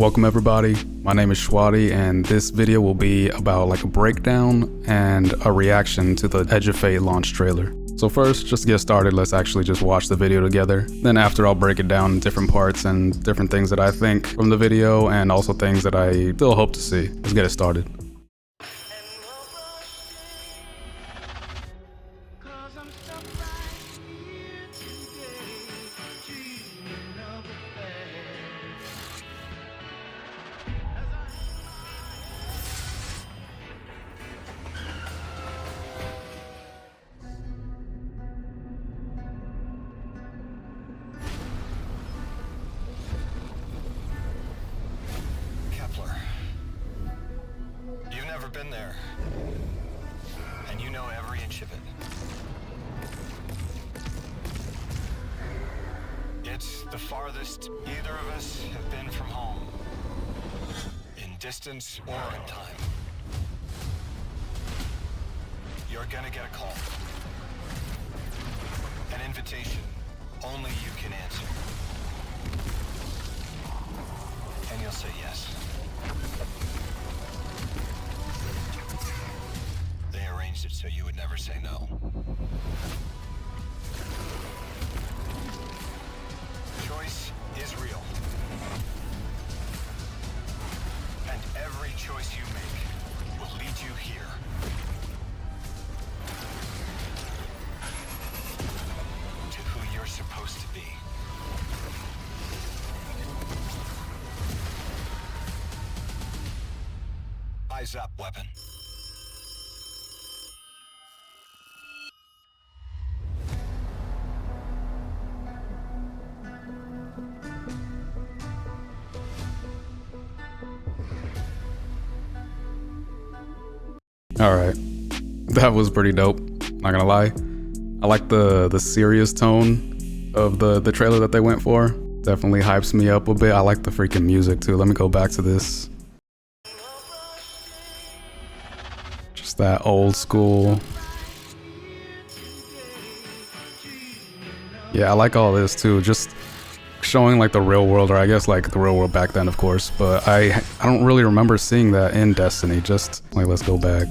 Welcome everybody, my name is Shwadi and this video will be about like a breakdown and a reaction to the Edge of Fate launch trailer. So first, just to get started, let's actually just watch the video together. Then after, I'll break it down in different parts and different things that I think from the video and also things that I still hope to see. Let's get it started. You've never been there, and you know every inch of it. It's the farthest either of us have been from home, in distance or in time. You're gonna get a call, an invitation only you can answer, and you'll say yes. They arranged it so you would never say no. Choice is real. And every choice you make will lead you here. To who you're supposed to be. Eyes up, weapon. Alright, that was pretty dope, not gonna lie. I like the serious tone of the trailer that they went for. Definitely hypes me up a bit. I like the freaking music too. Let me go back to this. Just that old school. Yeah, I like all this too. Just showing like the real world, or I guess like the real world back then, of course. But I don't really remember seeing that in Destiny. Just like, let's go back.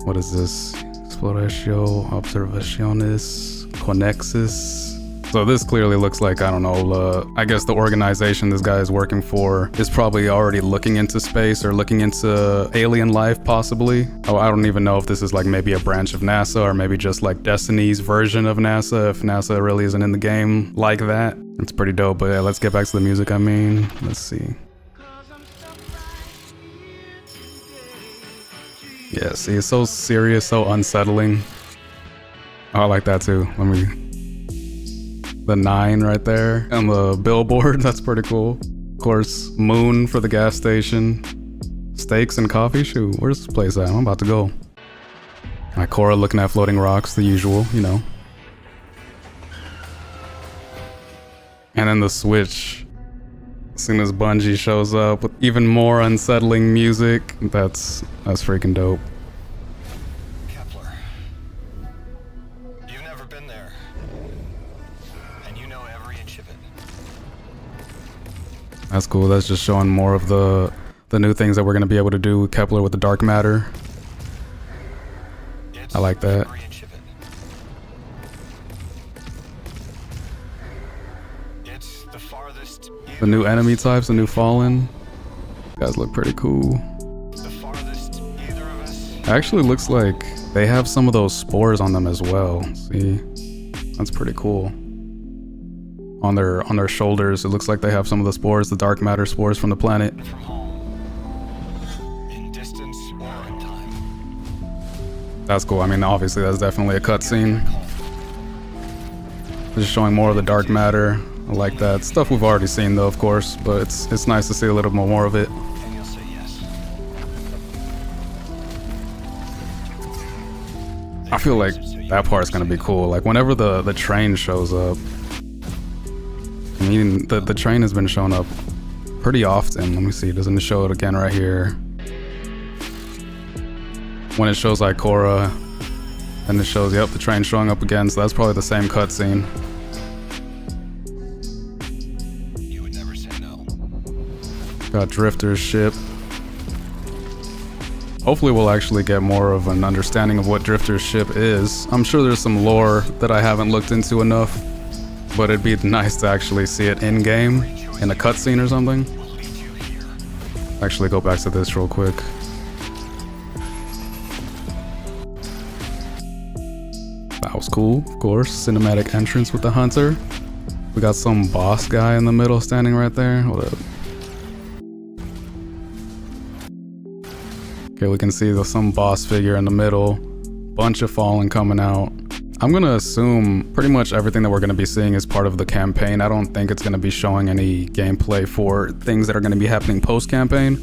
What is this? Exploratio Observaciones Conexus. So this clearly looks like, I don't know, I guess the organization this guy is working for is probably already looking into space or looking into alien life, possibly. Oh, I don't even know if this is like maybe a branch of NASA or maybe just like Destiny's version of NASA, if NASA really isn't in the game like that. It's pretty dope, but yeah, let's get back to the music. Let's see. Yeah, see, it's so serious, so unsettling. Oh, I like that too. The 9 right there and the billboard, that's pretty cool. Of course, moon for the gas station. Steaks and coffee, shoot, where's this place at? I'm about to go. Ikora looking at floating rocks, the usual, you know. And then the switch. As soon as Bungie shows up with even more unsettling music, that's freaking dope. Kepler, you've never been there, and you know every inch of it. That's cool. That's just showing more of the new things that we're gonna be able to do with Kepler with the dark matter. I like that. Every inch of it. It's the farthest. The new enemy types, the new Fallen. Guys look pretty cool. The farthest either of us. Actually looks like they have some of those spores on them as well. See? That's pretty cool. On their shoulders, it looks like they have some of the spores, the dark matter spores from the planet. From home, in distance or in time. That's cool. I mean, obviously that's definitely a cutscene. Just showing more of the dark matter. I like that. Stuff we've already seen though, of course, but it's nice to see a little bit more of it. And you'll say yes. I feel like that part's gonna be cool. Like whenever the train shows up. I mean, the train has been showing up pretty often. Let me see, doesn't it show it again right here? When it shows Ikora, and it shows, yep, the train showing up again, so that's probably the same cutscene. You would never say no. Got Drifter's ship. Hopefully we'll actually get more of an understanding of what Drifter's ship is. I'm sure there's some lore that I haven't looked into enough, but it'd be nice to actually see it in-game, in a cutscene or something. Actually go back to this real quick. That was cool, of course. Cinematic entrance with the hunter. We got some boss guy in the middle standing right there. Hold up. Okay, we can see some boss figure in the middle. Bunch of Fallen coming out. I'm gonna assume pretty much everything that we're gonna be seeing is part of the campaign. I don't think it's gonna be showing any gameplay for things that are gonna be happening post-campaign.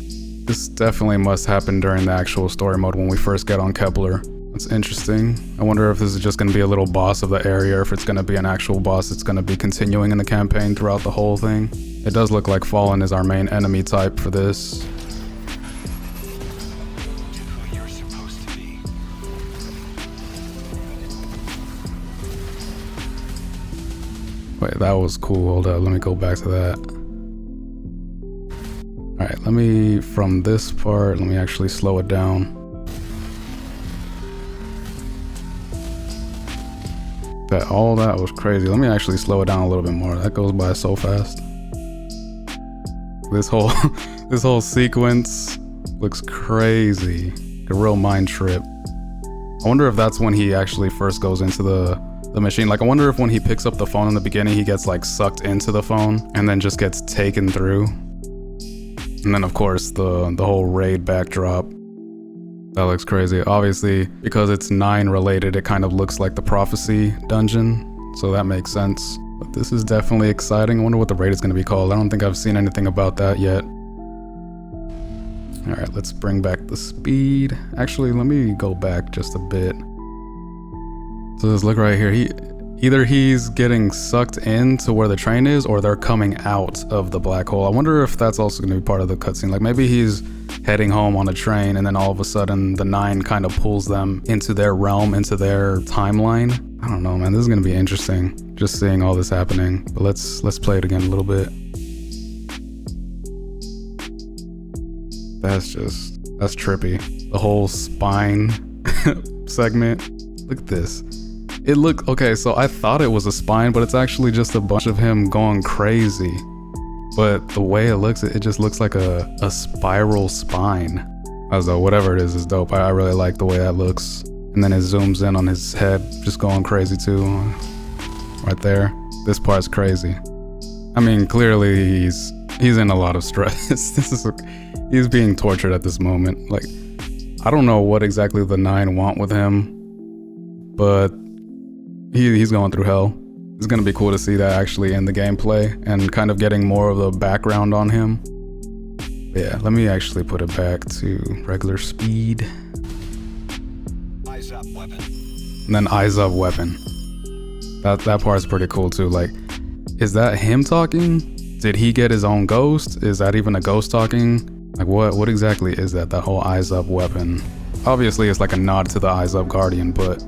This definitely must happen during the actual story mode when we first get on Kepler. That's interesting. I wonder if this is just gonna be a little boss of the area, or if it's gonna be an actual boss that's gonna be continuing in the campaign throughout the whole thing. It does look like Fallen is our main enemy type for this. Wait, that was cool. Hold up, let me go back to that. Alright, from this part, let me actually slow it down. All that was crazy. Let me actually slow it down a little bit more. That goes by so fast. This whole this whole sequence looks crazy. A real mind trip. I wonder if that's when he actually first goes into the machine. Like, I wonder if when he picks up the phone in the beginning, he gets like sucked into the phone and then just gets taken through. And then of course the whole raid backdrop. That looks crazy. Obviously, because it's 9 related, it kind of looks like the Prophecy dungeon, so that makes sense. But this is definitely exciting. I wonder what the raid is going to be called. I don't think I've seen anything about that yet. Alright, let's bring back the speed. Actually, let me go back just a bit. So let's look right here. Either he's getting sucked into where the train is, or they're coming out of the black hole. I wonder if that's also going to be part of the cutscene. Like, maybe he's heading home on a train, and then all of a sudden the 9 kind of pulls them into their realm, into their timeline. I don't know, man. This is going to be interesting, just seeing all this happening. But let's play it again a little bit. That's trippy. The whole spine segment. Look at this. It looked, okay, so I thought it was a spine, but it's actually just a bunch of him going crazy. But the way it looks, it just looks like a spiral spine. As though whatever it is dope. I really like the way that looks. And then it zooms in on his head, just going crazy too. Right there. This part's crazy. I mean, clearly he's in a lot of stress. He's being tortured at this moment. Like, I don't know what exactly the 9 want with him, but he's going through hell. It's gonna be cool to see that actually in the gameplay and kind of getting more of the background on him. Yeah, let me actually put it back to regular speed. Eyes up, weapon. And then eyes up, weapon. That part's pretty cool too. Like, is that him talking? Did he get his own ghost? Is that even a ghost talking? Like, what exactly is that whole eyes up weapon? Obviously it's like a nod to the Eyes Up Guardian, but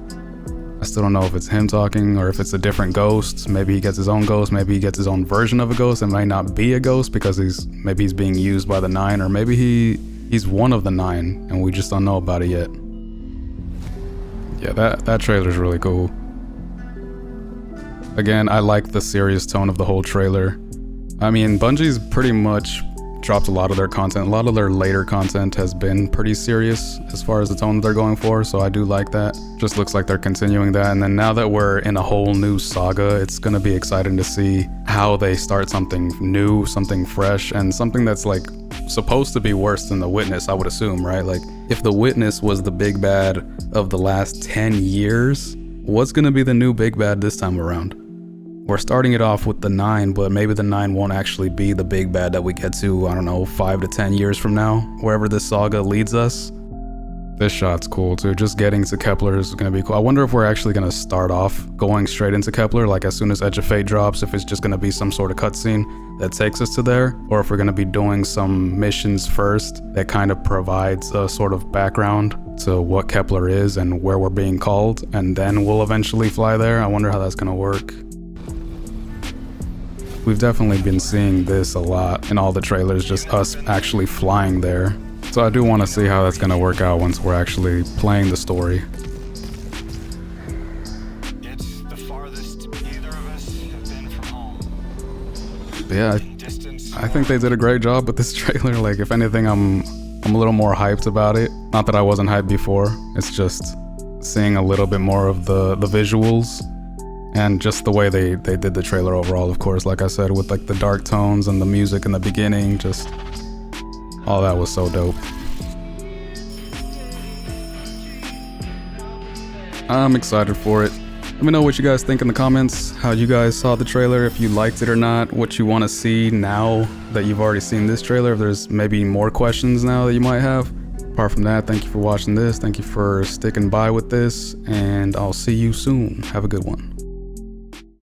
I still don't know if it's him talking or if it's a different ghost. Maybe he gets his own ghost, maybe he gets his own version of a ghost. It might not be a ghost because maybe he's being used by the 9, or maybe he's one of the 9 and we just don't know about it yet. Yeah, that trailer's really cool. Again, I like the serious tone of the whole trailer. I mean, Bungie's pretty much dropped a lot of their content. A lot of their later content has been pretty serious as far as the tone they're going for, so I do like that. Just looks like they're continuing that, and then now that we're in a whole new saga, it's gonna be exciting to see how they start something new, something fresh, and something that's like supposed to be worse than The Witness, I would assume, right? Like, if The Witness was the big bad of the last 10 years, what's gonna be the new big bad this time around? We're starting it off with the 9, but maybe the 9 won't actually be the big bad that we get to, I don't know, 5 to 10 years from now, wherever this saga leads us. This shot's cool too. Just getting to Kepler is gonna be cool. I wonder if we're actually gonna start off going straight into Kepler, like as soon as Edge of Fate drops, if it's just gonna be some sort of cutscene that takes us to there, or if we're gonna be doing some missions first that kind of provides a sort of background to what Kepler is and where we're being called, and then we'll eventually fly there. I wonder how that's gonna work. We've definitely been seeing this a lot in all the trailers, just us actually flying there. So I do want to see how that's going to work out once we're actually playing the story. It's the farthest either of us have been from home. But yeah, I think they did a great job with this trailer. Like, if anything, I'm a little more hyped about it. Not that I wasn't hyped before. It's just seeing a little bit more of the visuals and just the way they did the trailer overall, of course. Like I said, with like the dark tones and the music in the beginning, just all that was so dope. I'm excited for it. Let me know what you guys think in the comments, how you guys saw the trailer, if you liked it or not, what you want to see now that you've already seen this trailer, if there's maybe more questions now that you might have. Apart from that, thank you for watching this, thank you for sticking by with this, and I'll see you soon. Have a good one.